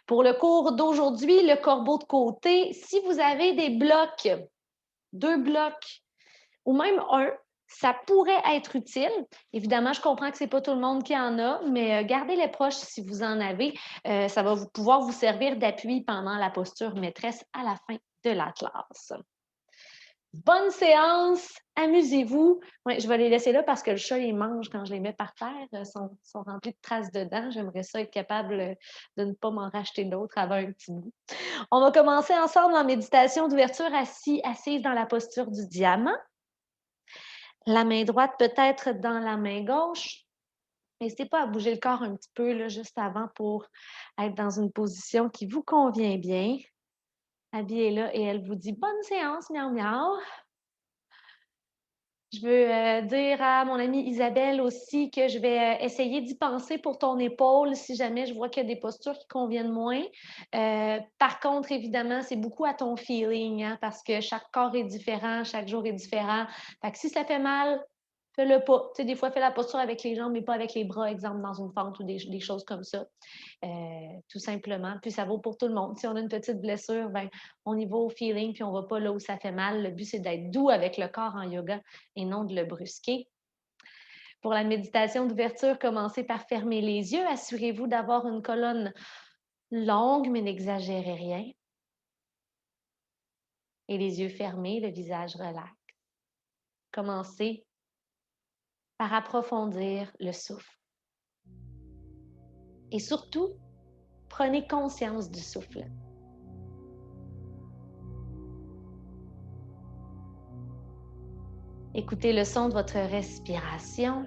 Pour le cours d'aujourd'hui, le corbeau de côté, si vous avez des blocs, 2 blocs ou même un, ça pourrait être utile. Évidemment, je comprends que c'est pas tout le monde qui en a, mais gardez-les proches si vous en avez. Ça va pouvoir vous servir d'appui pendant la posture maîtresse à la fin de la classe. Bonne séance, amusez-vous. Ouais, je vais les laisser là parce que le chat les mange quand je les mets par terre. Ils sont remplis de traces dedans. J'aimerais ça être capable de ne pas m'en racheter d'autres avant un petit bout. On va commencer ensemble en méditation d'ouverture assise dans la posture du diamant. La main droite peut-être dans la main gauche. N'hésitez pas à bouger le corps un petit peu là, juste avant pour être dans une position qui vous convient bien. Abby est là et elle vous dit bonne séance, miaou miaou. Je veux dire à mon amie Isabelle aussi que je vais essayer d'y penser pour ton épaule si jamais je vois qu'il y a des postures qui conviennent moins. Par contre, évidemment, c'est beaucoup à ton feeling, hein, parce que chaque corps est différent, chaque jour est différent. Fait que si ça fait mal, fais-le pas. Tu sais, des fois, fais la posture avec les jambes, mais pas avec les bras, exemple, dans une fente ou des choses comme ça. Tout simplement. Puis ça vaut pour tout le monde. Si on a une petite blessure, ben, on y va au feeling, puis on ne va pas là où ça fait mal. Le but, c'est d'être doux avec le corps en yoga et non de le brusquer. Pour la méditation d'ouverture, commencez par fermer les yeux. Assurez-vous d'avoir une colonne longue, mais n'exagérez rien. Et les yeux fermés, le visage relax. Commencez par approfondir le souffle. Et surtout, prenez conscience du souffle. Écoutez le son de votre respiration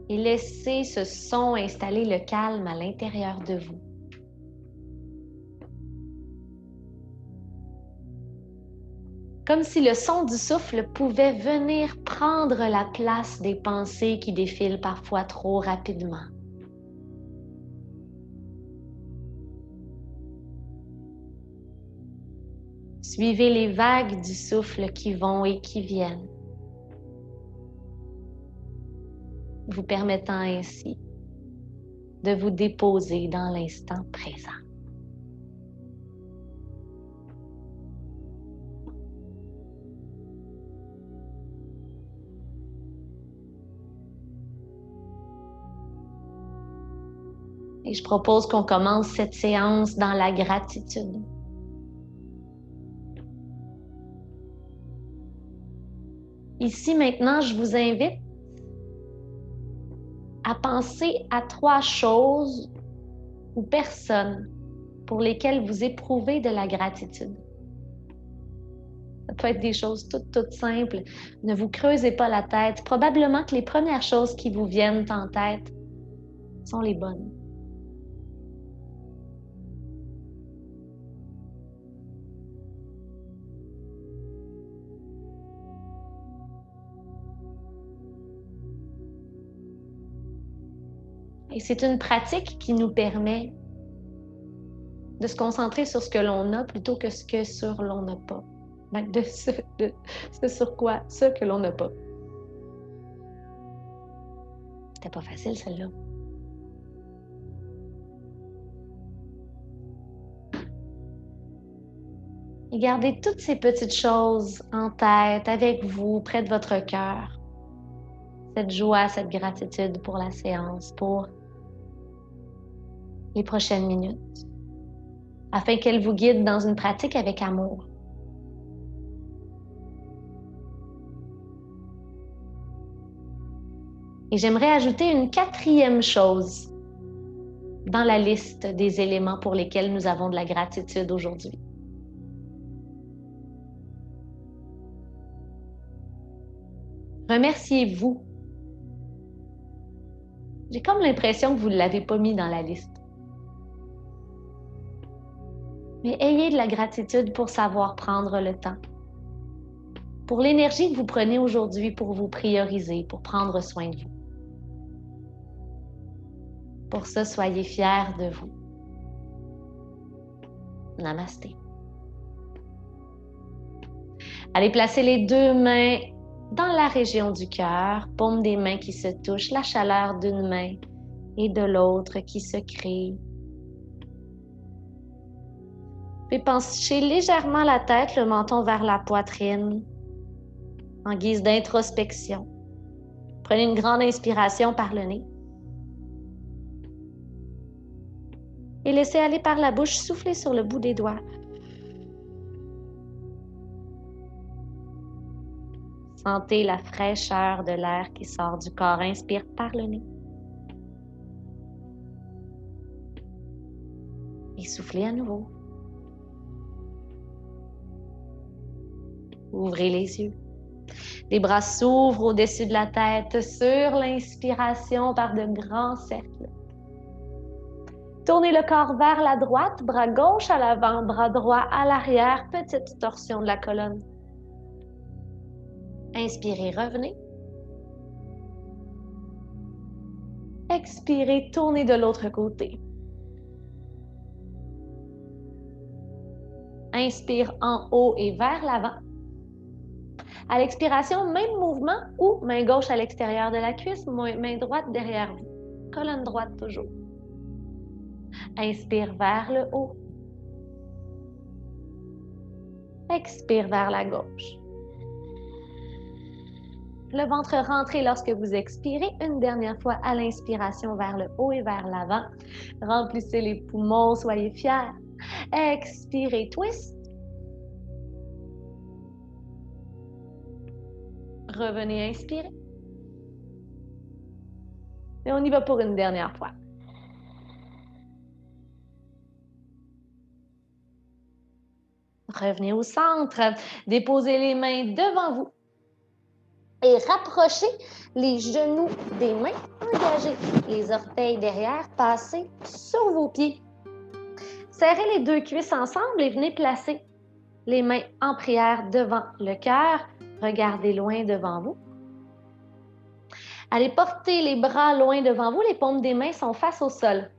et laissez ce son installer le calme à l'intérieur de vous. Comme si le son du souffle pouvait venir prendre la place des pensées qui défilent parfois trop rapidement. Suivez les vagues du souffle qui vont et qui viennent, vous permettant ainsi de vous déposer dans l'instant présent. Et je propose qu'on commence cette séance dans la gratitude. Ici, maintenant, je vous invite à penser à 3 choses ou personnes pour lesquelles vous éprouvez de la gratitude. Ça peut être des choses toutes simples. Ne vous creusez pas la tête. Probablement que les premières choses qui vous viennent en tête sont les bonnes. Et c'est une pratique qui nous permet de se concentrer sur ce que l'on a plutôt que sur l'on n'a pas. De ce sur quoi, ce que l'on n'a pas. C'était pas facile, celle-là. Et gardez toutes ces petites choses en tête, avec vous, près de votre cœur. Cette joie, cette gratitude pour la séance, pour les prochaines minutes, afin qu'elle vous guide dans une pratique avec amour. Et j'aimerais ajouter une 4e chose dans la liste des éléments pour lesquels nous avons de la gratitude aujourd'hui. Remerciez-vous. J'ai comme l'impression que vous ne l'avez pas mis dans la liste. Mais ayez de la gratitude pour savoir prendre le temps. Pour l'énergie que vous prenez aujourd'hui pour vous prioriser, pour prendre soin de vous. Pour ça, soyez fiers de vous. Namasté. Allez placer les 2 mains dans la région du cœur, paume des mains qui se touchent, la chaleur d'une main et de l'autre qui se crée. Puis penchez légèrement la tête, le menton vers la poitrine, en guise d'introspection. Prenez une grande inspiration par le nez. Et laissez aller par la bouche, soufflez sur le bout des doigts. Sentez la fraîcheur de l'air qui sort du corps. Inspire par le nez. Et soufflez à nouveau. Ouvrez les yeux. Les bras s'ouvrent au-dessus de la tête sur l'inspiration par de grands cercles. Tournez le corps vers la droite, bras gauche à l'avant, bras droit à l'arrière, petite torsion de la colonne. Inspirez, revenez. Expirez, tournez de l'autre côté. Inspire en haut et vers l'avant. À l'expiration, même mouvement ou main gauche à l'extérieur de la cuisse, main droite derrière vous. Colonne droite toujours. Inspire vers le haut. Expire vers la gauche. Le ventre rentré lorsque vous expirez. Une dernière fois à l'inspiration vers le haut et vers l'avant. Remplissez les poumons, soyez fiers. Expirez, twist. Revenez, inspirez. Et on y va pour une dernière fois. Revenez au centre. Déposez les mains devant vous. Et rapprochez les genoux des mains. Engagez les orteils derrière. Passez sur vos pieds. Serrez les deux cuisses ensemble et venez placer les mains en prière devant le cœur. Regardez loin devant vous. Allez porter les bras loin devant vous. Les paumes des mains sont face au sol.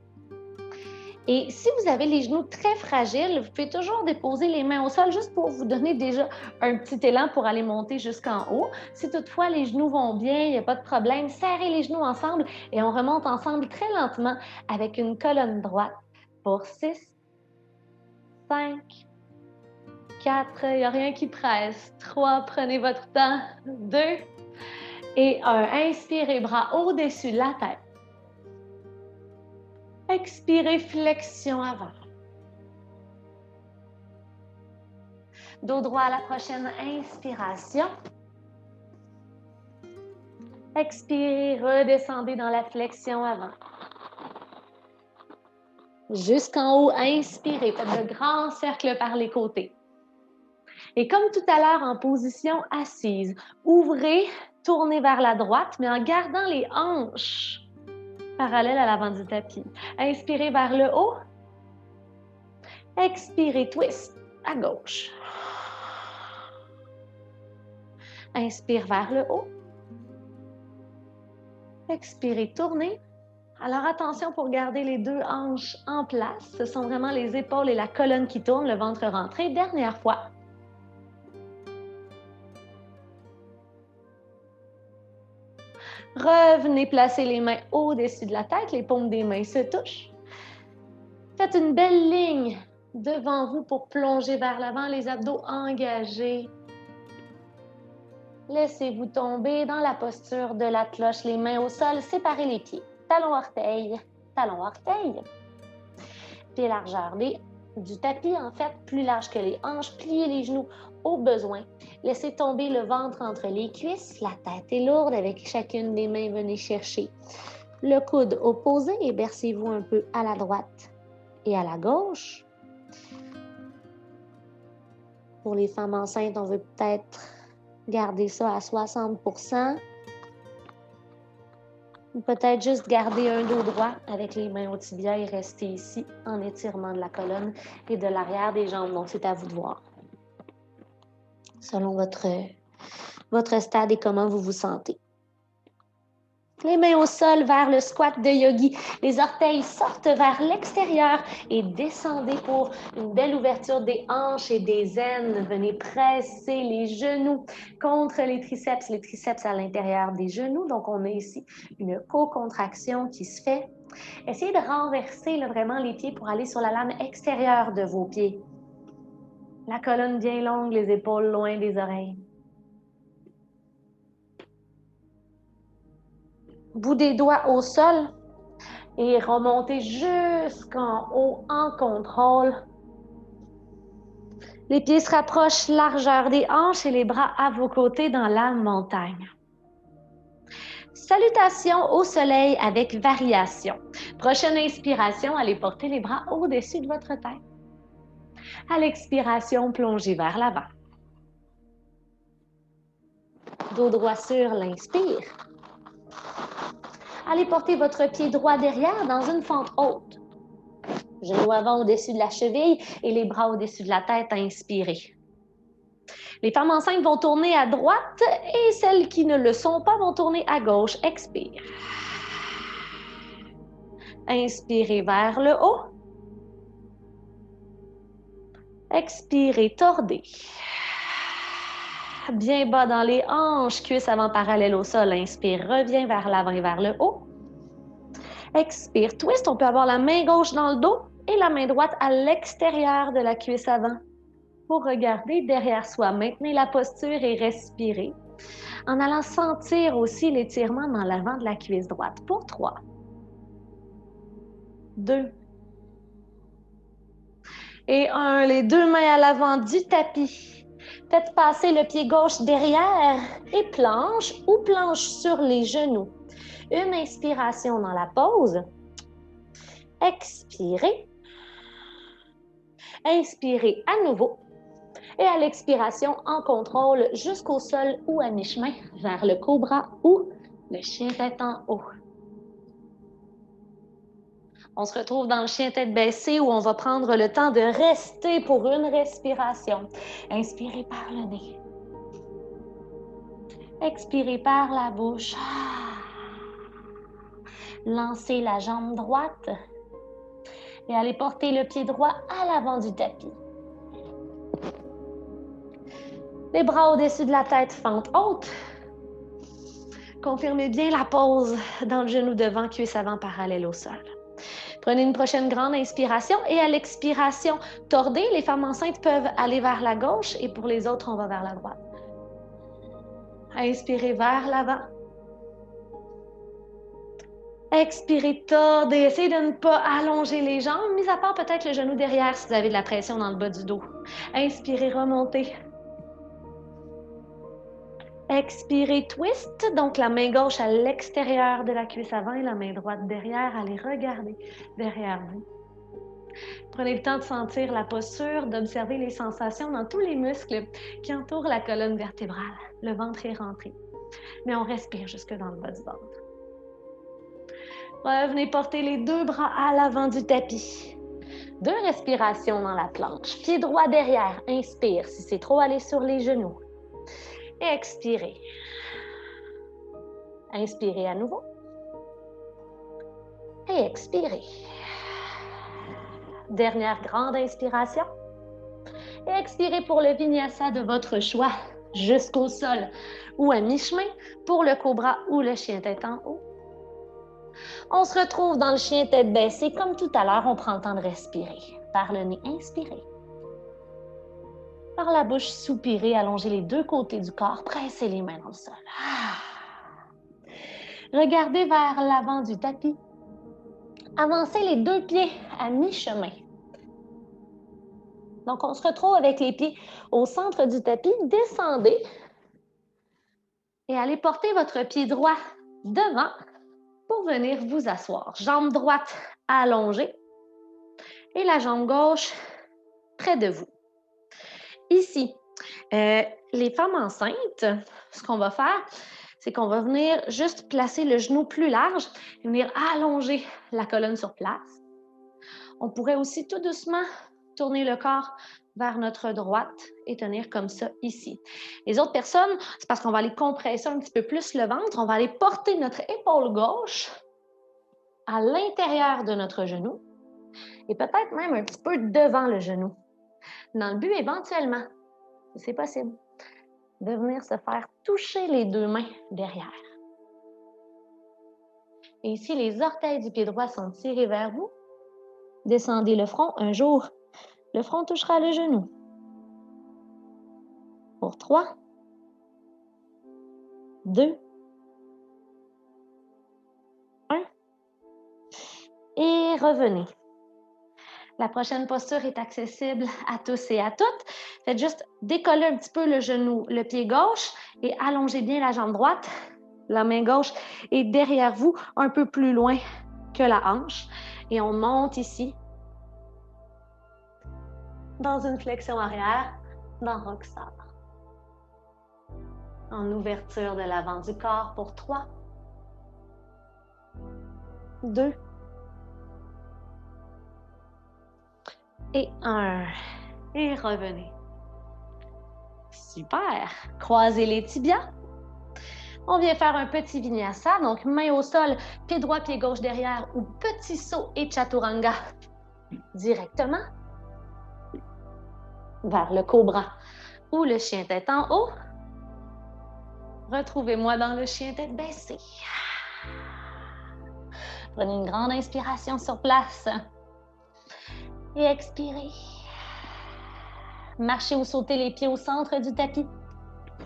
Et si vous avez les genoux très fragiles, vous pouvez toujours déposer les mains au sol juste pour vous donner déjà un petit élan pour aller monter jusqu'en haut. Si toutefois les genoux vont bien, il n'y a pas de problème, serrez les genoux ensemble et on remonte ensemble très lentement avec une colonne droite pour 6, 5, 4, il n'y a rien qui presse, 3, prenez votre temps, 2 et 1. Inspirez, bras au-dessus de la tête. Expirez, flexion avant. Dos droit à la prochaine inspiration. Expirez, redescendez dans la flexion avant. Jusqu'en haut, inspirez, faites de grands cercles par les côtés. Et comme tout à l'heure en position assise, ouvrez, tournez vers la droite, mais en gardant les hanches parallèles à l'avant du tapis. Inspirez vers le haut. Expirez, twist à gauche. Inspire vers le haut. Expirez, tournez. Alors attention pour garder les deux hanches en place. Ce sont vraiment les épaules et la colonne qui tournent, le ventre rentré. Dernière fois. Revenez placer les mains au-dessus de la tête, les paumes des mains se touchent. Faites une belle ligne devant vous pour plonger vers l'avant, les abdos engagés. Laissez-vous tomber dans la posture de la cloche, les mains au sol, séparez les pieds. Talon-orteil, talon-orteil. Pied largeur du tapis, en fait, plus large que les hanches. Pliez les genoux au besoin. Laissez tomber le ventre entre les cuisses. La tête est lourde. Avec chacune des mains, venez chercher le coude opposé et bercez-vous un peu à la droite et à la gauche. Pour les femmes enceintes, on veut peut-être garder ça à 60%. Ou peut-être juste garder un dos droit avec les mains au tibia et rester ici en étirement de la colonne et de l'arrière des jambes. Donc, c'est à vous de voir. Selon votre stade et comment vous vous sentez. Les mains au sol vers le squat de yogi. Les orteils sortent vers l'extérieur et descendez pour une belle ouverture des hanches et des aines. Venez presser les genoux contre les triceps à l'intérieur des genoux. Donc, on a ici une co-contraction qui se fait. Essayez de renverser là, vraiment les pieds pour aller sur la lame extérieure de vos pieds. La colonne bien longue, les épaules loin des oreilles. Bout des doigts au sol et remontez jusqu'en haut en contrôle. Les pieds se rapprochent, largeur des hanches et les bras à vos côtés dans la montagne. Salutations au soleil avec variation. Prochaine inspiration, allez porter les bras au-dessus de votre tête. À l'expiration, plongez vers l'avant. Dos droit sur l'inspire. Allez porter votre pied droit derrière dans une fente haute. Genou avant au-dessus de la cheville et les bras au-dessus de la tête, inspirez. Les femmes enceintes vont tourner à droite et celles qui ne le sont pas vont tourner à gauche. Expire. Inspirez vers le haut. Expirez, tordez. Bien bas dans les hanches, cuisses avant parallèles au sol. Inspire, reviens vers l'avant et vers le haut. Expire, twist. On peut avoir la main gauche dans le dos et la main droite à l'extérieur de la cuisse avant. Pour regarder derrière soi, maintenez la posture et respirez. En allant sentir aussi l'étirement dans l'avant de la cuisse droite. Pour 3, 2 et 1. Les deux mains à l'avant du tapis. Faites passer le pied gauche derrière et planche ou planche sur les genoux. Une inspiration dans la pause. Expirez. Inspirez à nouveau. Et à l'expiration, en contrôle jusqu'au sol ou à mi-chemin vers le cobra ou le chien tête en haut. On se retrouve dans le chien tête baissée où on va prendre le temps de rester pour une respiration. Inspirez par le nez. Expirez par la bouche. Lancez la jambe droite et allez porter le pied droit à l'avant du tapis. Les bras au-dessus de la tête, fente haute. Confirmez bien la pose dans le genou devant, cuisse avant parallèle au sol. Prenez une prochaine grande inspiration et à l'expiration, tordez. Les femmes enceintes peuvent aller vers la gauche et pour les autres, on va vers la droite. Inspirez vers l'avant. Expirez, tordez. Essayez de ne pas allonger les jambes, mis à part peut-être le genou derrière si vous avez de la pression dans le bas du dos. Inspirez, remontez. Expirez, twist. Donc, la main gauche à l'extérieur de la cuisse avant et la main droite derrière. Allez regarder derrière vous. Prenez le temps de sentir la posture, d'observer les sensations dans tous les muscles qui entourent la colonne vertébrale. Le ventre est rentré. Mais on respire jusque dans le bas du ventre. Revenez porter les deux bras à l'avant du tapis. 2 respirations dans la planche. Pied droit derrière. Inspire. Si c'est trop, allez sur les genoux. Et expirez. Inspirez à nouveau. Et expirez. Dernière grande inspiration. Et expirez pour le vinyasa de votre choix jusqu'au sol ou à mi-chemin pour le cobra ou le chien tête en haut. On se retrouve dans le chien tête baissée. Comme tout à l'heure, on prend le temps de respirer. Par le nez, inspirez. Par la bouche, soupirez, allongez les deux côtés du corps, pressez les mains dans le sol. Regardez vers l'avant du tapis. Avancez les deux pieds à mi-chemin. Donc, on se retrouve avec les pieds au centre du tapis. Descendez et allez porter votre pied droit devant pour venir vous asseoir. Jambe droite allongée et la jambe gauche près de vous. Ici, les femmes enceintes, ce qu'on va faire, c'est qu'on va venir juste placer le genou plus large et venir allonger la colonne sur place. On pourrait aussi tout doucement tourner le corps vers notre droite et tenir comme ça ici. Les autres personnes, c'est parce qu'on va aller compresser un petit peu plus le ventre. On va aller porter notre épaule gauche à l'intérieur de notre genou et peut-être même un petit peu devant le genou. Dans le but, éventuellement, si c'est possible, de venir se faire toucher les deux mains derrière. Et ici, les orteils du pied droit sont tirés vers vous. Descendez le front. Un jour, le front touchera le genou. Pour 3, 2, 1. Et revenez. La prochaine posture est accessible à tous et à toutes. Faites juste décoller un petit peu le genou, le pied gauche et allongez bien la jambe droite. La main gauche est derrière vous, un peu plus loin que la hanche. Et on monte ici dans une flexion arrière, dans Rockstar. En ouverture de l'avant du corps pour 3, 2 et 1. Et revenez. Super! Croisez les tibias. On vient faire un petit vinyasa, donc main au sol, pied droit, pied gauche derrière ou petit saut et chaturanga directement vers le cobra ou le chien tête en haut. Retrouvez-moi dans le chien tête baissée. Prenez une grande inspiration sur place et expirez. Marchez ou sautez les pieds au centre du tapis.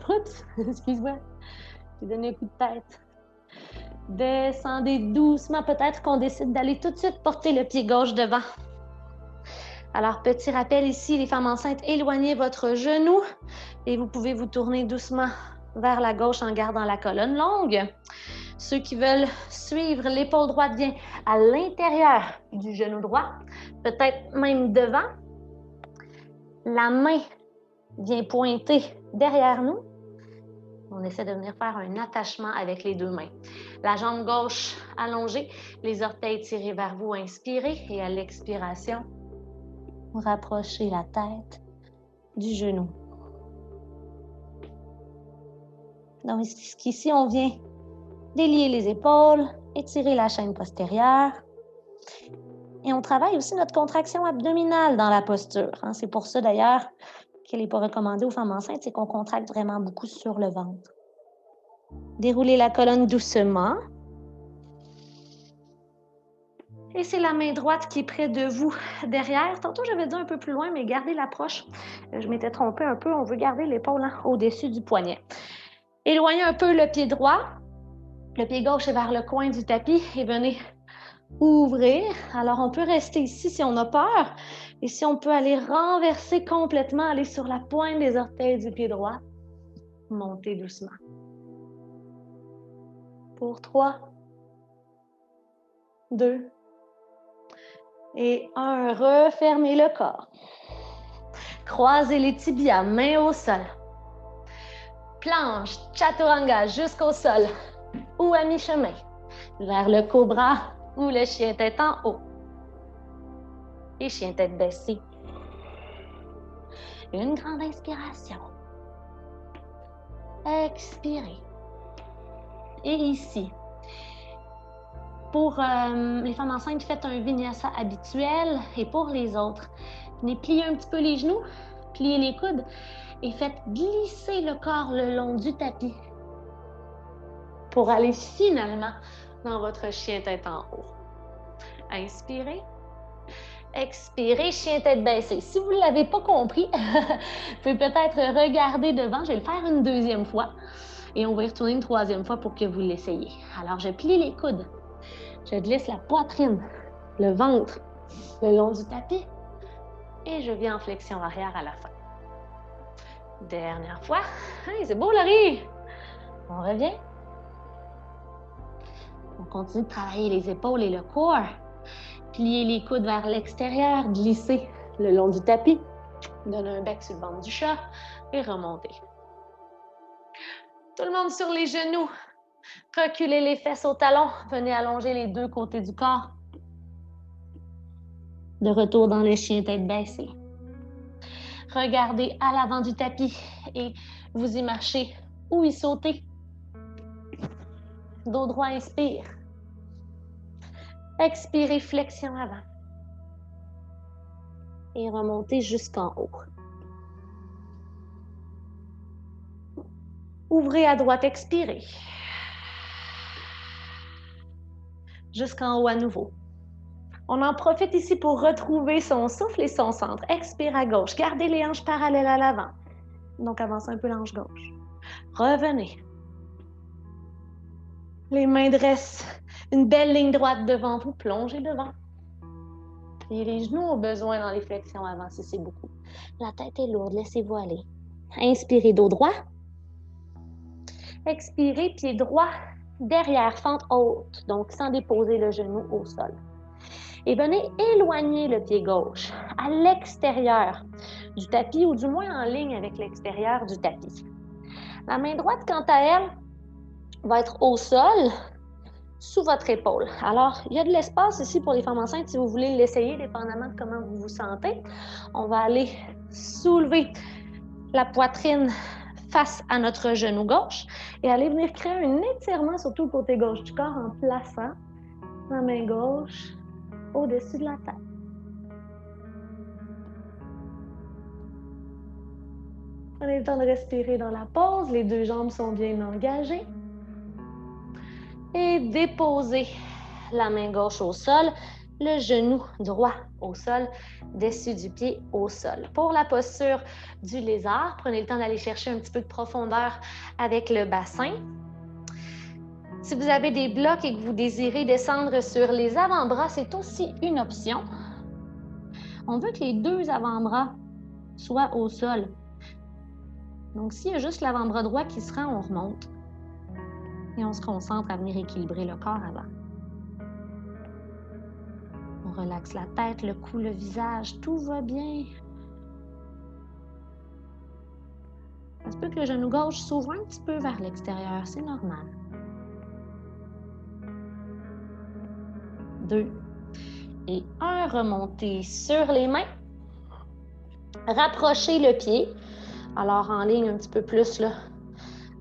Oups, excuse-moi, j'ai donné un coup de tête. Descendez doucement. Peut-être qu'on décide d'aller tout de suite porter le pied gauche devant. Alors, petit rappel ici, les femmes enceintes, éloignez votre genou et vous pouvez vous tourner doucement vers la gauche en gardant la colonne longue. Ceux qui veulent suivre, l'épaule droite vient à l'intérieur du genou droit, peut-être même devant. La main vient pointer derrière nous. On essaie de venir faire un attachement avec les deux mains. La jambe gauche allongée, les orteils tirés vers vous, inspirez et à l'expiration, rapprochez la tête du genou. Donc ici, on vient délier les épaules, étirer la chaîne postérieure. Et on travaille aussi notre contraction abdominale dans la posture. C'est pour ça d'ailleurs qu'elle n'est pas recommandée aux femmes enceintes, c'est qu'on contracte vraiment beaucoup sur le ventre. Déroulez la colonne doucement. Et c'est la main droite qui est près de vous derrière. Tantôt, j'avais dit un peu plus loin, mais gardez l'approche. Je m'étais trompée un peu. On veut garder l'épaule au-dessus du poignet. Éloignez un peu le pied droit. Le pied gauche est vers le coin du tapis et venez ouvrir. Alors, on peut rester ici si on a peur. Et si on peut aller renverser complètement, aller sur la pointe des orteils du pied droit. Montez doucement. Pour 3, 2 et 1. Refermez le corps. Croisez les tibias, main au sol. Planche, chaturanga jusqu'au sol ou à mi-chemin, vers le cobra ou le chien tête en haut. Et chien tête baissée. Une grande inspiration. Expirez. Et ici, pour les femmes enceintes, faites un vinyasa habituel. Et pour les autres, venez plier un petit peu les genoux, pliez les coudes et faites glisser le corps le long du tapis pour aller finalement dans votre chien tête en haut. Inspirez. Expirez, chien tête baissée. Si vous ne l'avez pas compris, vous pouvez peut-être regarder devant. Je vais le faire une deuxième fois et on va y retourner une troisième fois pour que vous l'essayiez. Alors, je plie les coudes. Je glisse la poitrine, le ventre le long du tapis et je viens en flexion arrière à la fin. Dernière fois. Hey, c'est beau, Laurie! On revient. On continue de travailler les épaules et le corps. Pliez les coudes vers l'extérieur, glissez le long du tapis. Donnez un bec sur le ventre du chat et remontez. Tout le monde sur les genoux. Reculez les fesses au talon. Venez allonger les deux côtés du corps. De retour dans le chien tête baissée. Regardez à l'avant du tapis et vous y marchez ou y sautez. Dos droit, inspire. Expirez, flexion avant. Et remontez jusqu'en haut. Ouvrez à droite, expirez. jusqu'en haut à nouveau. On en profite ici pour retrouver son souffle et son centre. Expire à gauche. Gardez les hanches parallèles à l'avant. Donc, avancez un peu l'hanche gauche. Revenez. Les mains dressent. Une belle ligne droite devant vous. Plongez devant. Pliez les genoux au besoin dans les flexions avant si c'est beaucoup. La tête est lourde. Laissez-vous aller. Inspirez dos droit. Expirez, pied droit derrière, fente haute. Donc, sans déposer le genou au sol. Et venez éloigner le pied gauche à l'extérieur du tapis ou du moins en ligne avec l'extérieur du tapis. La main droite, quant à elle, va être au sol, sous votre épaule. Alors, il y a de l'espace ici pour les femmes enceintes si vous voulez l'essayer, dépendamment de comment vous vous sentez. On va aller soulever la poitrine face à notre genou gauche et aller venir créer un étirement sur tout le côté gauche du corps en plaçant la main gauche au-dessus de la tête. Prenez le temps de respirer dans la pause. Les deux jambes sont bien engagées. Et déposez la main gauche au sol, le genou droit au sol, dessus du pied au sol. Pour la posture du lézard, prenez le temps d'aller chercher un petit peu de profondeur avec le bassin. Si vous avez des blocs et que vous désirez descendre sur les avant-bras, c'est aussi une option. On veut que les deux avant-bras soient au sol. Donc, s'il y a juste l'avant-bras droit qui se rend, on remonte. Et on se concentre à venir équilibrer le corps avant. On relaxe la tête, le cou, le visage, tout va bien. Ça se peut que le genou gauche s'ouvre un petit peu vers l'extérieur, c'est normal. 2 et 1, remontez sur les mains. Rapprochez le pied. Alors, en ligne un petit peu plus, là,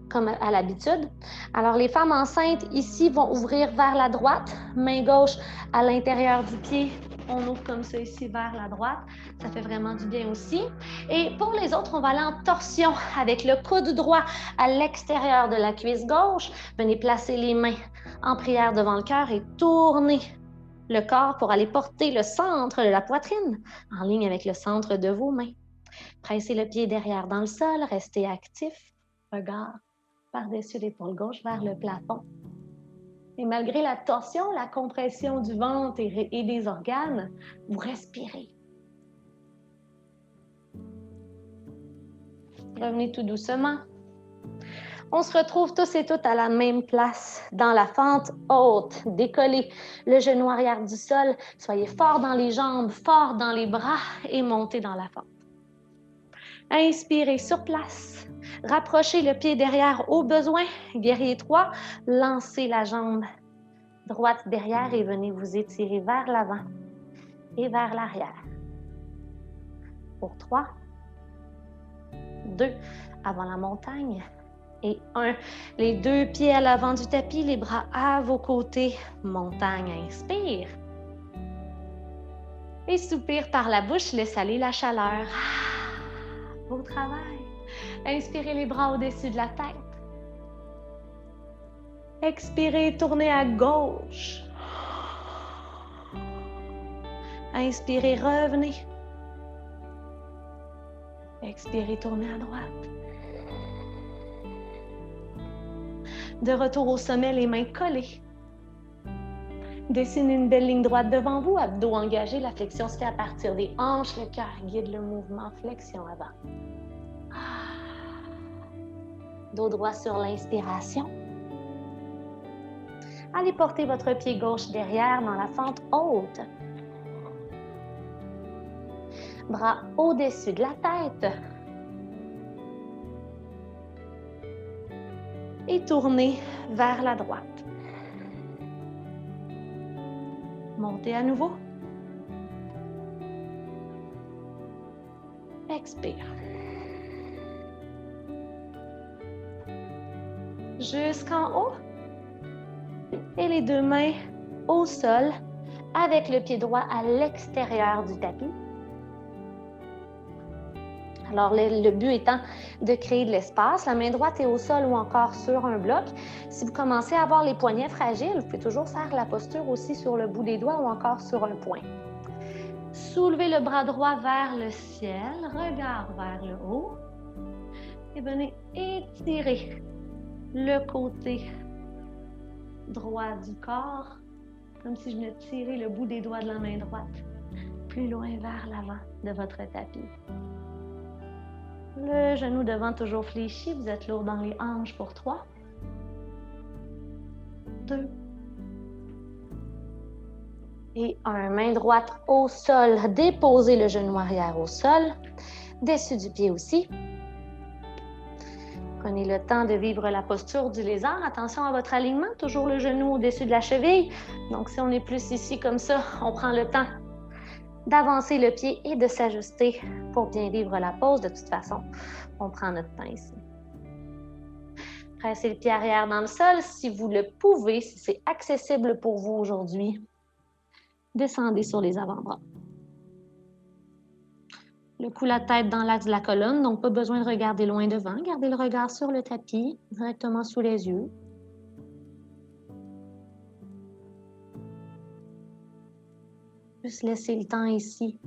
comme à l'habitude. Alors, les femmes enceintes, ici, vont ouvrir vers la droite. Main gauche à l'intérieur du pied. On ouvre comme ça ici vers la droite. Ça fait vraiment du bien aussi. Et pour les autres, on va aller en torsion avec le coude droit à l'extérieur de la cuisse gauche. Venez placer les mains en prière devant le cœur et tournez le corps pour aller porter le centre de la poitrine en ligne avec le centre de vos mains. Pressez le pied derrière dans le sol, restez actif. Regard par-dessus l'épaule gauche vers le plafond. Et malgré la torsion, la compression du ventre et des organes, vous respirez. Revenez tout doucement. On se retrouve tous et toutes à la même place, dans la fente haute. Décollez le genou arrière du sol. Soyez fort dans les jambes, fort dans les bras et montez dans la fente. Inspirez sur place. Rapprochez le pied derrière au besoin. Guerrier 3, lancez la jambe droite derrière et venez vous étirer vers l'avant et vers l'arrière. Pour 3, 2, avant la montagne. Et 1, les deux pieds à l'avant du tapis, les bras à vos côtés. Montagne, inspire. Et soupire par la bouche, laisse aller la chaleur. Beau travail. Inspirez les bras au-dessus de la tête. Expirez, tournez à gauche. Inspirez, revenez. Expirez, tournez à droite. De retour au sommet, les mains collées. Dessinez une belle ligne droite devant vous, abdos engagés. La flexion se fait à partir des hanches. Le cœur guide le mouvement, flexion avant. Dos droit sur l'inspiration. Allez porter votre pied gauche derrière dans la fente haute. Bras au-dessus de la tête. Et tournez vers la droite. Montez à nouveau. Expire. Jusqu'en haut. Et les deux mains au sol avec le pied droit à l'extérieur du tapis. Alors, le but étant de créer de l'espace. La main droite est au sol ou encore sur un bloc. Si vous commencez à avoir les poignets fragiles, vous pouvez toujours faire la posture aussi sur le bout des doigts ou encore sur un poing. Soulevez le bras droit vers le ciel, regard vers le haut. Et venez étirer le côté droit du corps, comme si je venais tirer le bout des doigts de la main droite plus loin vers l'avant de votre tapis. Le genou devant toujours fléchi, vous êtes lourd dans les hanches pour 3, 2 et 1. Main droite au sol, déposez le genou arrière au sol, dessus du pied aussi. Prenez le temps de vivre la posture du lézard. Attention à votre alignement, toujours le genou au-dessus de la cheville. Donc, si on est plus ici comme ça, on prend le temps d'avancer le pied et de s'ajuster pour bien vivre la pose. De toute façon, on prend notre temps ici. Pressez le pied arrière dans le sol. Si vous le pouvez, si c'est accessible pour vous aujourd'hui, descendez sur les avant-bras. Le cou, la tête dans l'axe de la colonne, donc pas besoin de regarder loin devant. Gardez le regard sur le tapis, directement sous les yeux. Juste laisser le temps ici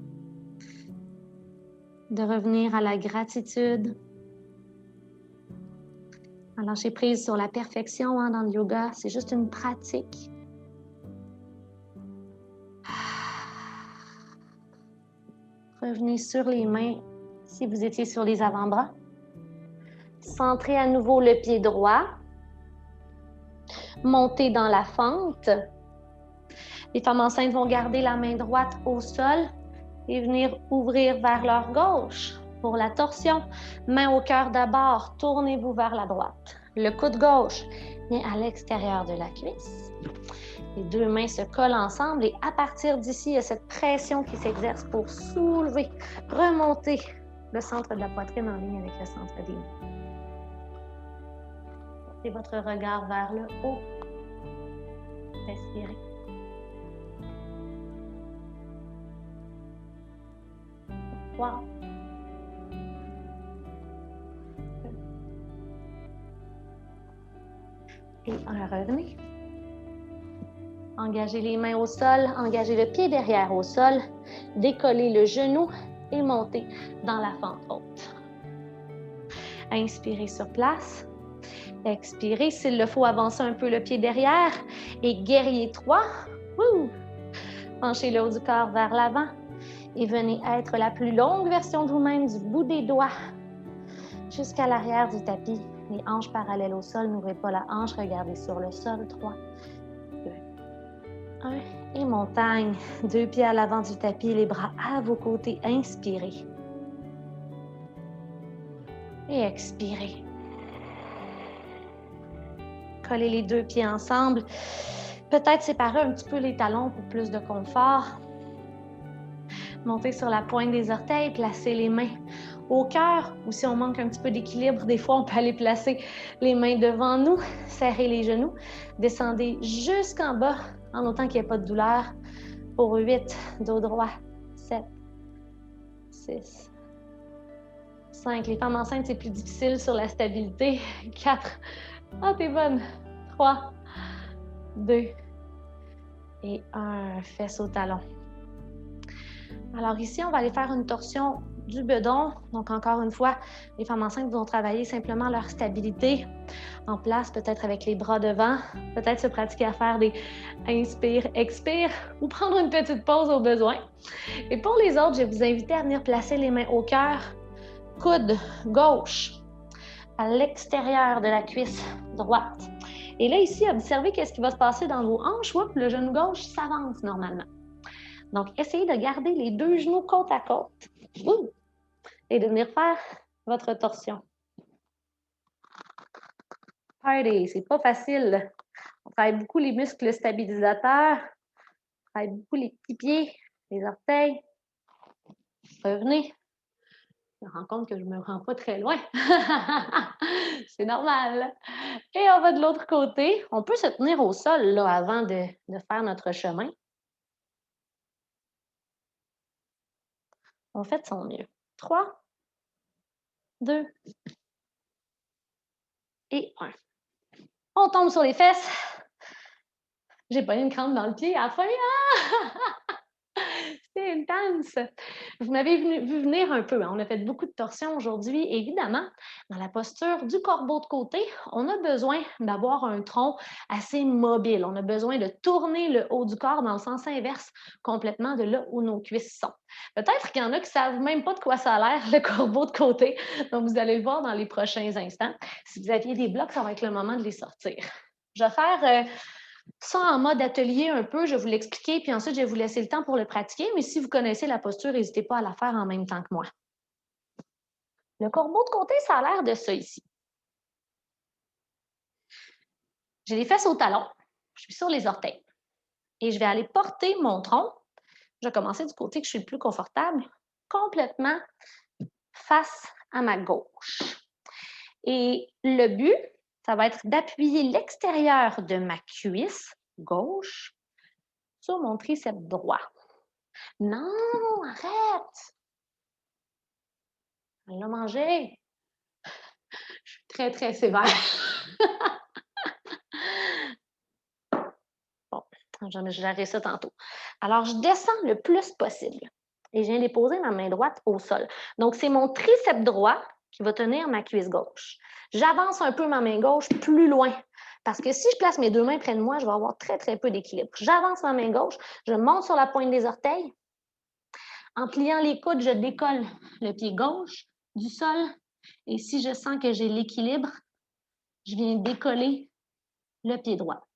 de revenir à la gratitude, à lâcher prise sur la perfection dans le yoga. C'est juste une pratique. Revenez sur les mains si vous étiez sur les avant-bras. Centrez à nouveau le pied droit. Montez dans la fente. Les femmes enceintes vont garder la main droite au sol et venir ouvrir vers leur gauche. Pour la torsion, main au cœur d'abord, tournez-vous vers la droite. Le coude gauche vient à l'extérieur de la cuisse. Les deux mains se collent ensemble et à partir d'ici, il y a cette pression qui s'exerce pour soulever, remonter le centre de la poitrine en ligne avec le centre des mains. Portez votre regard vers le haut. Respirez. Trois. Et revenez. Engagez les mains au sol, engagez le pied derrière au sol, décollez le genou et montez dans la fente haute. Inspirez sur place. Expirez, s'il le faut, avancez un peu le pied derrière et guerrier 3. Penchez le haut du corps vers l'avant et venez être la plus longue version de vous-même du bout des doigts jusqu'à l'arrière du tapis. Les hanches parallèles au sol, n'ouvrez pas la hanche, regardez sur le sol. 3, 2, 1 et montagne. 2 pieds à l'avant du tapis, les bras à vos côtés. Inspirez. Et expirez. Collez les 2 pieds ensemble. Peut-être séparer un petit peu les talons pour plus de confort. Montez sur la pointe des orteils, placez les mains au cœur, ou si on manque un petit peu d'équilibre, des fois on peut aller placer les mains devant nous, serrer les genoux, descendez jusqu'en bas en autant qu'il n'y ait pas de douleur pour 8, dos droit, 7, 6, 5. Les femmes enceintes, c'est plus difficile sur la stabilité. 4, t'es bonne. 3, 2 et 1, fesses au talon. Alors ici, on va aller faire une torsion du bedon. Donc encore une fois, les femmes enceintes vont travailler simplement leur stabilité en place, peut-être avec les bras devant, peut-être se pratiquer à faire des inspire, expire ou prendre une petite pause au besoin. Et pour les autres, je vais vous inviter à venir placer les mains au cœur, coude gauche à l'extérieur de la cuisse droite. Et là ici, observez qu'est-ce qui va se passer dans vos hanches. Oups, le genou gauche s'avance normalement. Donc, essayez de garder les 2 genoux côte à côte et de venir faire votre torsion. Party, c'est pas facile. On travaille beaucoup les muscles stabilisateurs, on travaille beaucoup les petits pieds, les orteils. Revenez. Je me rends compte que je ne me rends pas très loin. C'est normal. Et on va de l'autre côté. On peut se tenir au sol là, avant de faire notre chemin. On fait de son mieux. 3, 2 et 1. On tombe sur les fesses. J'ai pas eu une crampe dans le pied à la fin. Ah! C'est intense. Vous m'avez vu venir un peu. Hein? On a fait beaucoup de torsions aujourd'hui. Évidemment, dans la posture du corbeau de côté, on a besoin d'avoir un tronc assez mobile. On a besoin de tourner le haut du corps dans le sens inverse, complètement de là où nos cuisses sont. Peut-être qu'il y en a qui ne savent même pas de quoi ça a l'air, le corbeau de côté. Donc, vous allez le voir dans les prochains instants. Si vous aviez des blocs, ça va être le moment de les sortir. Je vais faire ça en mode atelier un peu, je vais vous l'expliquer, puis ensuite, je vais vous laisser le temps pour le pratiquer. Mais si vous connaissez la posture, n'hésitez pas à la faire en même temps que moi. Le corbeau de côté, ça a l'air de ça ici. J'ai les fesses au talon, je suis sur les orteils. Et je vais aller porter mon tronc. Je vais commencer du côté que je suis le plus confortable, complètement face à ma gauche. Et le but, ça va être d'appuyer l'extérieur de ma cuisse gauche sur mon triceps droit. Non, arrête! Elle l'a mangé. Je suis très, très sévère. Bon, j'arrête ça tantôt. Alors, je descends le plus possible et je viens déposer ma main droite au sol. Donc, c'est mon triceps droit qui va tenir ma cuisse gauche. J'avance un peu ma main gauche plus loin parce que si je place mes deux mains près de moi, je vais avoir très, très peu d'équilibre. J'avance ma main gauche, je monte sur la pointe des orteils. En pliant les coudes, je décolle le pied gauche du sol. Et si je sens que j'ai l'équilibre, je viens décoller le pied droit.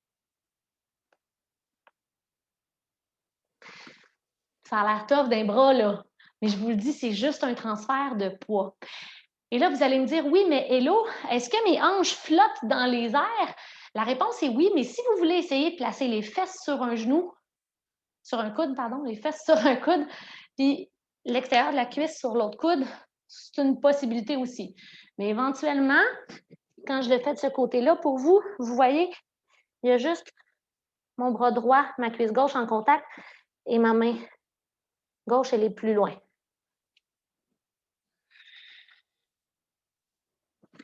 Ça a l'air tough d'un bras, là. Mais je vous le dis, c'est juste un transfert de poids. Et là, vous allez me dire, oui, mais hello, est-ce que mes hanches flottent dans les airs? La réponse est oui, mais si vous voulez essayer de placer les fesses sur un genou, sur un coude, pardon, les fesses sur un coude, puis l'extérieur de la cuisse sur l'autre coude, c'est une possibilité aussi. Mais éventuellement, quand je le fais de ce côté-là, pour vous, vous voyez, il y a juste mon bras droit, ma cuisse gauche en contact et ma main gauche, elle est plus loin.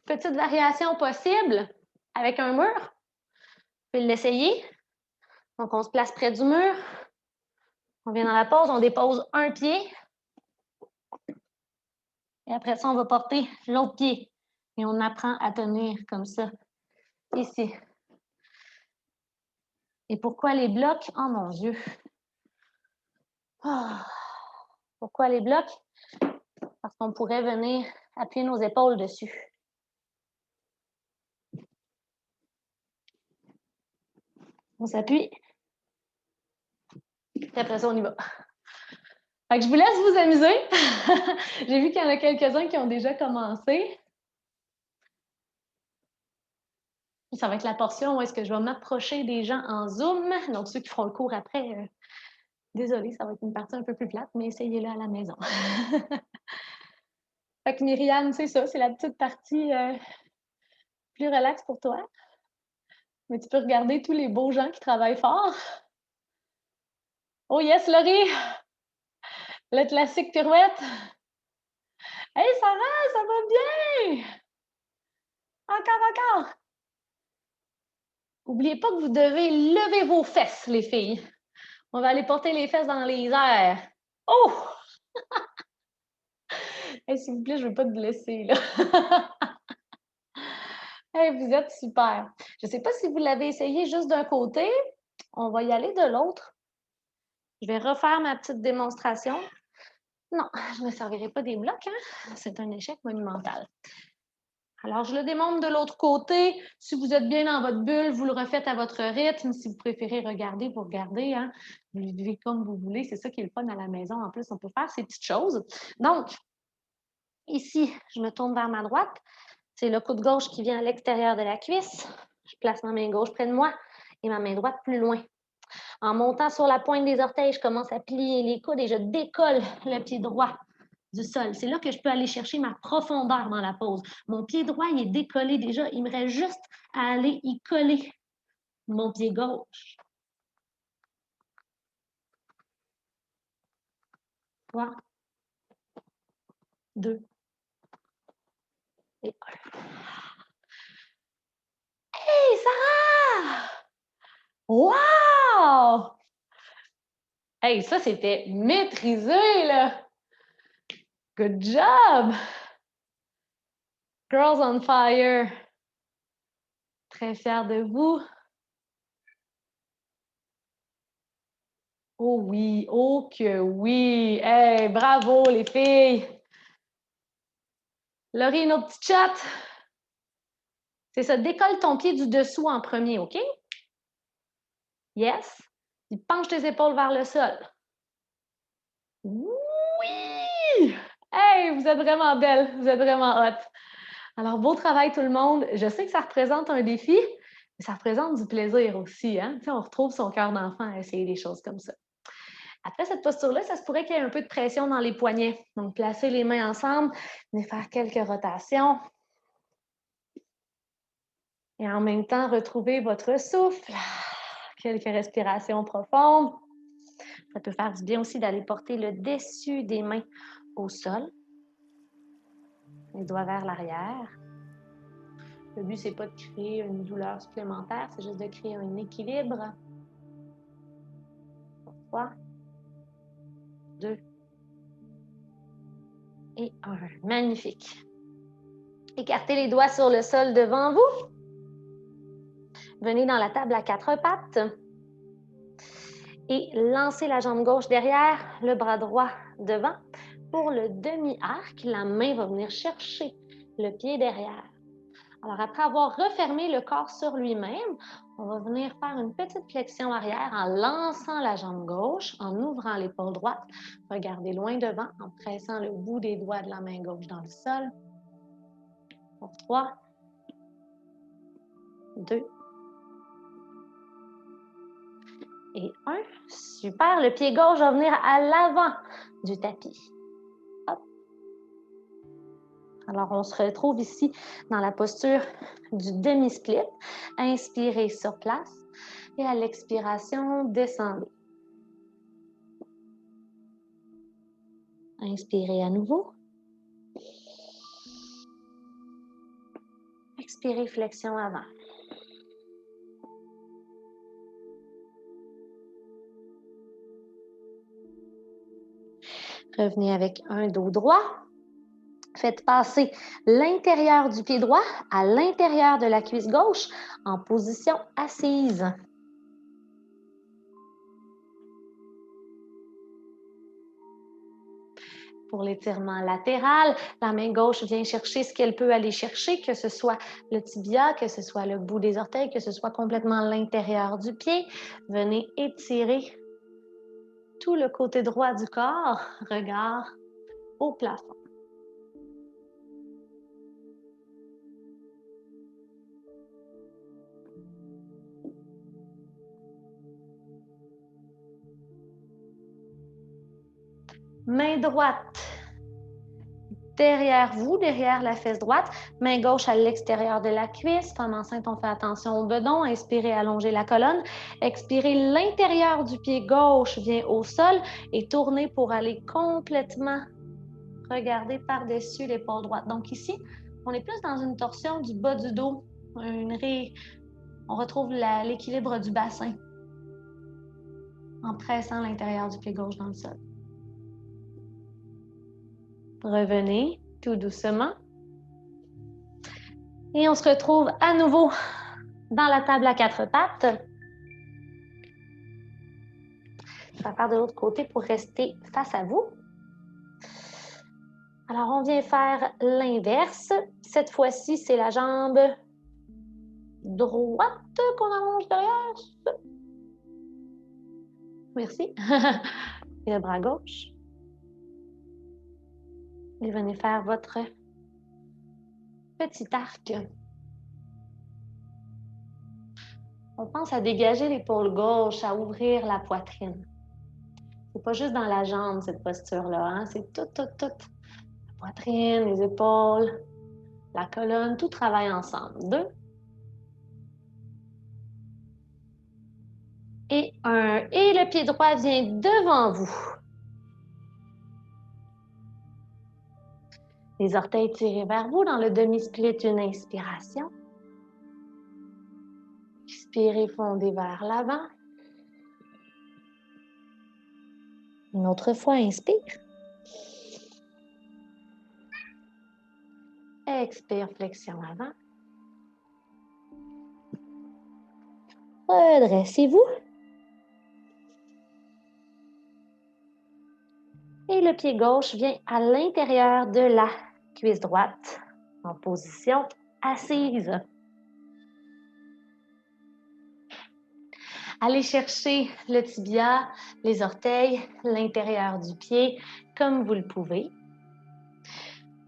Petite variation possible avec un mur. Vous pouvez l'essayer. Donc, on se place près du mur. On vient dans la pause, on dépose un pied. Et après ça, on va porter l'autre pied. Et on apprend à tenir comme ça, ici. Et pourquoi les blocs? Oh mon Dieu! Oh. Pourquoi les blocs? Parce qu'on pourrait venir appuyer nos épaules dessus. On s'appuie. Et après ça, on y va. Fait que je vous laisse vous amuser. J'ai vu qu'il y en a quelques-uns qui ont déjà commencé. Ça va être la portion où est-ce que je vais m'approcher des gens en Zoom. Donc, ceux qui feront le cours après, désolée, ça va être une partie un peu plus plate, mais essayez-le à la maison. Fait que Myriam, c'est ça, c'est la petite partie plus relaxe pour toi. Mais tu peux regarder tous les beaux gens qui travaillent fort. Oh yes, Laurie! Le classique pirouette. Hey Sarah, ça va bien? Encore! N'oubliez pas que vous devez lever vos fesses, les filles. On va aller porter les fesses dans les airs. Oh! Hey, s'il vous plaît, je ne veux pas te blesser, là. Hey, vous êtes super. Je ne sais pas si vous l'avez essayé juste d'un côté. On va y aller de l'autre. Je vais refaire ma petite démonstration. Non, je ne me servirai pas des blocs. Hein? C'est un échec monumental. Alors, je le démontre de l'autre côté. Si vous êtes bien dans votre bulle, vous le refaites à votre rythme. Si vous préférez regarder, vous regardez. Hein? Vous le vivez comme vous voulez. C'est ça qui est le fun à la maison. En plus, on peut faire ces petites choses. Donc, ici, je me tourne vers ma droite. C'est le coude gauche qui vient à l'extérieur de la cuisse. Je place ma main gauche près de moi et ma main droite plus loin. En montant sur la pointe des orteils, je commence à plier les coudes et je décolle le pied droit du sol. C'est là que je peux aller chercher ma profondeur dans la pose. Mon pied droit, il est décollé déjà. Il me reste juste à aller y coller mon pied gauche. 3, 2, Et un. Hey, Sarah! Wow! Hey, ça, c'était maîtrisé, là! Good job! Girls on fire! Très fière de vous. Oh oui, oh que oui! Hey, bravo, les filles! Laurie, nos petits chats! C'est ça, décolle ton pied du dessous en premier, OK? Yes. Puis penche tes épaules vers le sol. Oui! Hey, vous êtes vraiment belle, vous êtes vraiment hot. Alors, beau travail tout le monde. Je sais que ça représente un défi, mais ça représente du plaisir aussi. Hein? Tu sais, on retrouve son cœur d'enfant à essayer des choses comme ça. Après cette posture-là, ça se pourrait qu'il y ait un peu de pression dans les poignets. Donc, placez les mains ensemble, venez faire quelques rotations. Et en même temps, retrouvez votre souffle. Quelques respirations profondes. Ça peut faire du bien aussi d'aller porter le dessus des mains au sol. Les doigts vers l'arrière. Le but, c'est pas de créer une douleur supplémentaire, c'est juste de créer un équilibre. 3, 2 et 1. Magnifique. Écartez les doigts sur le sol devant vous. Venez dans la table à 4 pattes. Et lancez la jambe gauche derrière, le bras droit devant. Pour le demi-arc, la main va venir chercher le pied derrière. Alors, après avoir refermé le corps sur lui-même, on va venir faire une petite flexion arrière en lançant la jambe gauche, en ouvrant l'épaule droite. Regardez loin devant en pressant le bout des doigts de la main gauche dans le sol. Pour 3, 2 et 1. Super. Le pied gauche va venir à l'avant du tapis. Hop. Alors, on se retrouve ici dans la posture du demi-split. Inspirez sur place et à l'expiration, descendez. Inspirez à nouveau. Expirez, flexion avant. Revenez avec un dos droit. Faites passer l'intérieur du pied droit à l'intérieur de la cuisse gauche en position assise. Pour l'étirement latéral, la main gauche vient chercher ce qu'elle peut aller chercher, que ce soit le tibia, que ce soit le bout des orteils, que ce soit complètement l'intérieur du pied. Venez étirer tout le côté droit du corps, regard au plafond. Main droite derrière vous, derrière la fesse droite. Main gauche à l'extérieur de la cuisse. Femme enceinte, on fait attention au bedon. Inspirez, allongez la colonne. Expirez, l'intérieur du pied gauche vient au sol et tournez pour aller complètement regarder par-dessus l'épaule droite. Donc ici, on est plus dans une torsion du bas du dos. On retrouve l'équilibre du bassin en pressant l'intérieur du pied gauche dans le sol. Revenez tout doucement. Et on se retrouve à nouveau dans la table à 4 pattes. Je vais faire de l'autre côté pour rester face à vous. Alors, on vient faire l'inverse. Cette fois-ci, c'est la jambe droite qu'on allonge derrière. Merci. Et le bras gauche. Et venez faire votre petit arc. On pense à dégager l'épaule gauche, à ouvrir la poitrine. C'est pas juste dans la jambe, cette posture-là. Hein? C'est tout. La poitrine, les épaules, la colonne, tout travaille ensemble. 2. Et 1. Et le pied droit vient devant vous. Les orteils tirés vers vous dans le demi-split, une inspiration. Expirez, fondez vers l'avant. Une autre fois, inspire. Expire, flexion avant. Redressez-vous. Et le pied gauche vient à l'intérieur de la cuisse droite en position assise. Allez chercher le tibia, les orteils, l'intérieur du pied, comme vous le pouvez.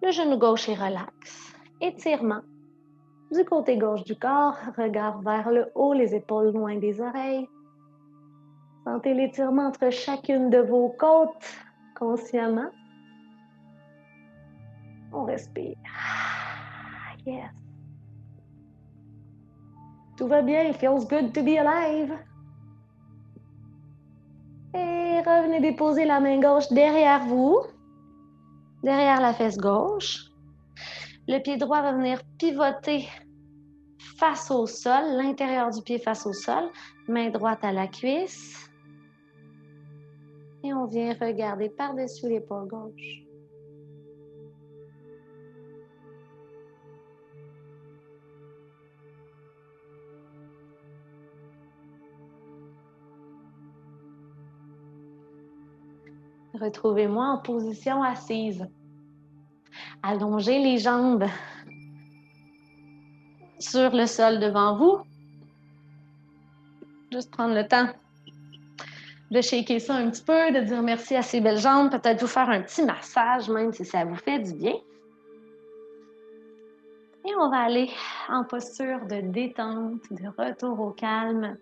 Le genou gauche est relax. Étirement du côté gauche du corps, regard vers le haut, les épaules loin des oreilles. Sentez l'étirement entre chacune de vos côtes consciemment. On respire. Yes. Tout va bien. It feels good to be alive. Et revenez déposer la main gauche derrière vous, derrière la fesse gauche. Le pied droit va venir pivoter face au sol, l'intérieur du pied face au sol, main droite à la cuisse. Et on vient regarder par-dessus l'épaule gauche. Retrouvez-moi en position assise. Allongez les jambes sur le sol devant vous. Juste prendre le temps de shaker ça un petit peu, de dire merci à ces belles jambes, peut-être vous faire un petit massage, même si ça vous fait du bien. Et on va aller en posture de détente, de retour au calme.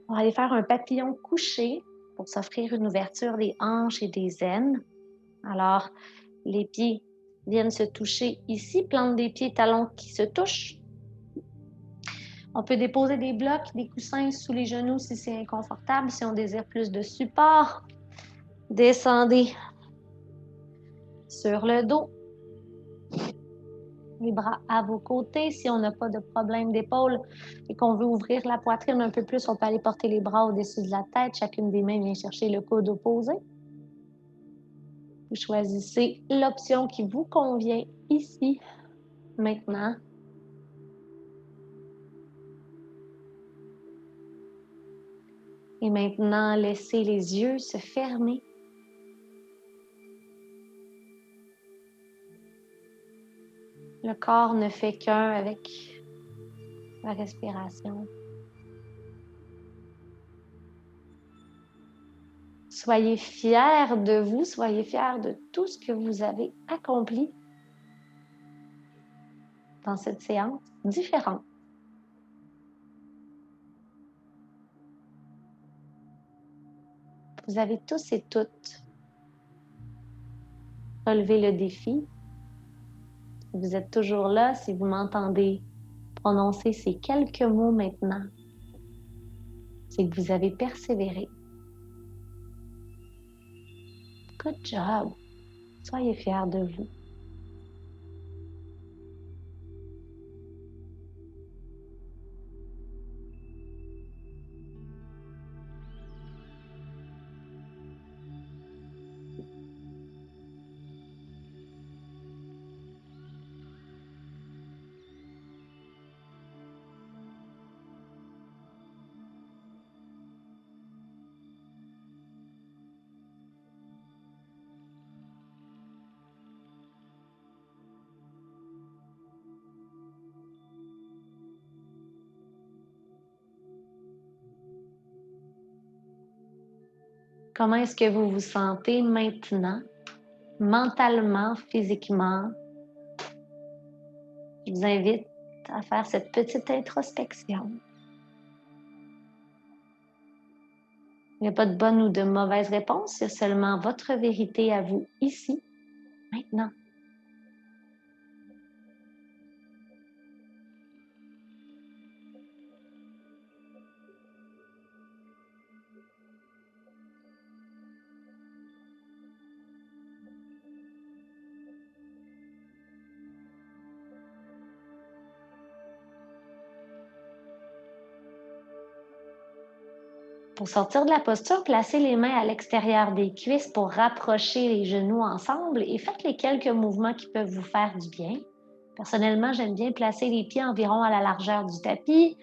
On va aller faire un papillon couché pour s'offrir une ouverture des hanches et des aines. Alors, les pieds viennent se toucher ici, plante des pieds, talons qui se touchent. On peut déposer des blocs, des coussins sous les genoux si c'est inconfortable. Si on désire plus de support, descendez sur le dos. Les bras à vos côtés. Si on n'a pas de problème d'épaule et qu'on veut ouvrir la poitrine un peu plus, on peut aller porter les bras au-dessus de la tête. Chacune des mains vient chercher le coude opposé. Vous choisissez l'option qui vous convient ici, maintenant. Et maintenant, laissez les yeux se fermer. Le corps ne fait qu'un avec la respiration. Soyez fiers de vous, soyez fiers de tout ce que vous avez accompli dans cette séance différente. Vous avez tous et toutes relevé le défi. Vous êtes toujours là si vous m'entendez prononcer ces quelques mots maintenant. C'est que vous avez persévéré. Good job! Soyez fiers de vous. Comment est-ce que vous vous sentez maintenant, mentalement, physiquement? Je vous invite à faire cette petite introspection. Il n'y a pas de bonne ou de mauvaise réponse, il y a seulement votre vérité à vous ici, maintenant. Pour sortir de la posture, placez les mains à l'extérieur des cuisses pour rapprocher les genoux ensemble et faites les quelques mouvements qui peuvent vous faire du bien. Personnellement, j'aime bien placer les pieds environ à la largeur du tapis,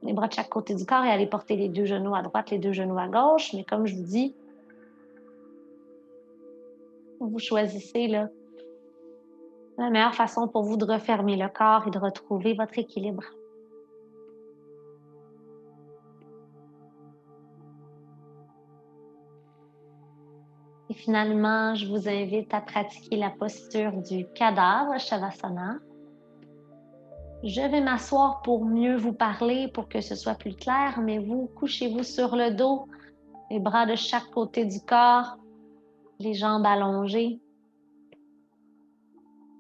les bras de chaque côté du corps et aller porter les 2 genoux à droite, les 2 genoux à gauche. Mais comme je vous dis, vous choisissez là, la meilleure façon pour vous de refermer le corps et de retrouver votre équilibre. Et finalement, je vous invite à pratiquer la posture du cadavre, Shavasana. Je vais m'asseoir pour mieux vous parler, pour que ce soit plus clair, mais vous, couchez-vous sur le dos, les bras de chaque côté du corps, les jambes allongées,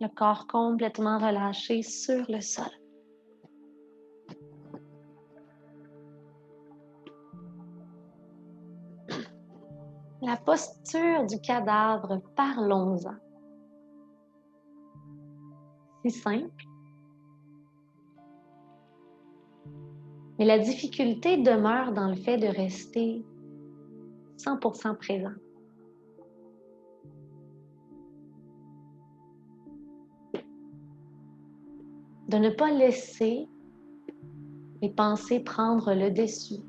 le corps complètement relâché sur le sol. La posture du cadavre, parlons-en. C'est simple. Mais la difficulté demeure dans le fait de rester 100% présent. De ne pas laisser les pensées prendre le dessus.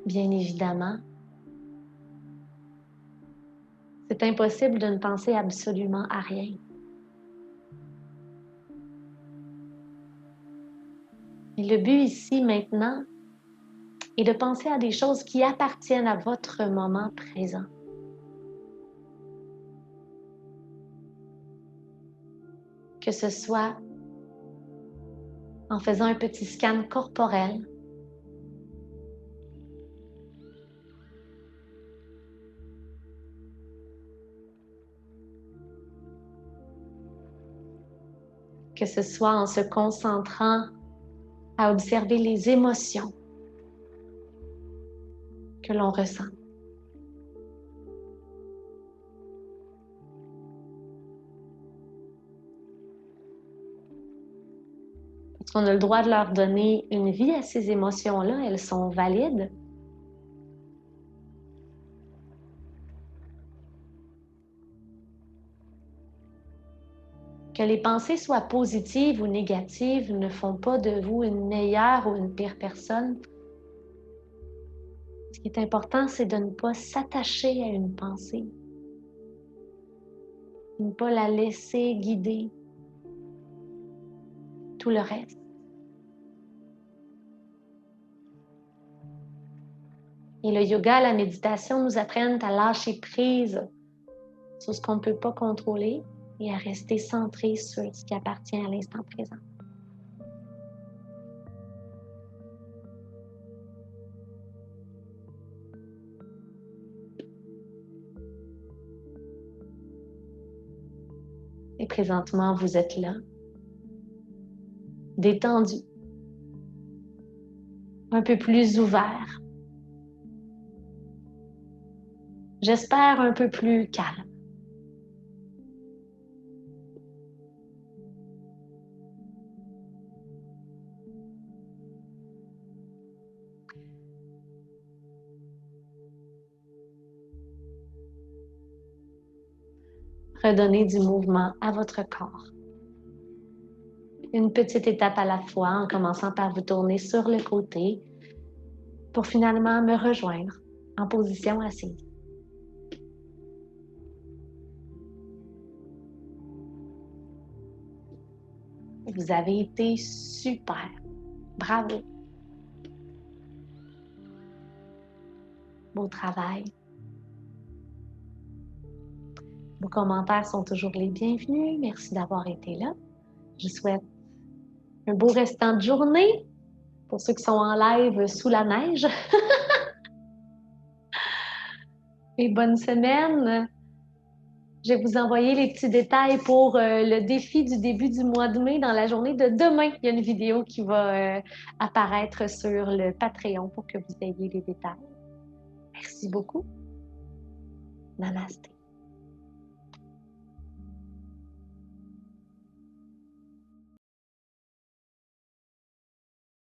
Bien évidemment, c'est impossible de ne penser absolument à rien. Et le but ici, maintenant, est de penser à des choses qui appartiennent à votre moment présent. Que ce soit en faisant un petit scan corporel, que ce soit en se concentrant à observer les émotions que l'on ressent. Parce qu'on a le droit de leur donner une vie à ces émotions-là, elles sont valides. Que les pensées soient positives ou négatives ne font pas de vous une meilleure ou une pire personne. Ce qui est important, c'est de ne pas s'attacher à une pensée, de ne pas la laisser guider tout le reste. Et le yoga, la méditation nous apprennent à lâcher prise sur ce qu'on ne peut pas contrôler et à rester centré sur ce qui appartient à l'instant présent. Et présentement, vous êtes là, détendu, un peu plus ouvert. J'espère un peu plus calme. Redonnez du mouvement à votre corps. Une petite étape à la fois en commençant par vous tourner sur le côté pour finalement me rejoindre en position assise. Vous avez été super. Bravo. Beau travail. Vos commentaires sont toujours les bienvenus. Merci d'avoir été là. Je souhaite un beau restant de journée pour ceux qui sont en live sous la neige. Et bonne semaine. Je vais vous envoyer les petits détails pour le défi du début du mois de mai dans la journée de demain. Il y a une vidéo qui va apparaître sur le Patreon pour que vous ayez les détails. Merci beaucoup. Namaste.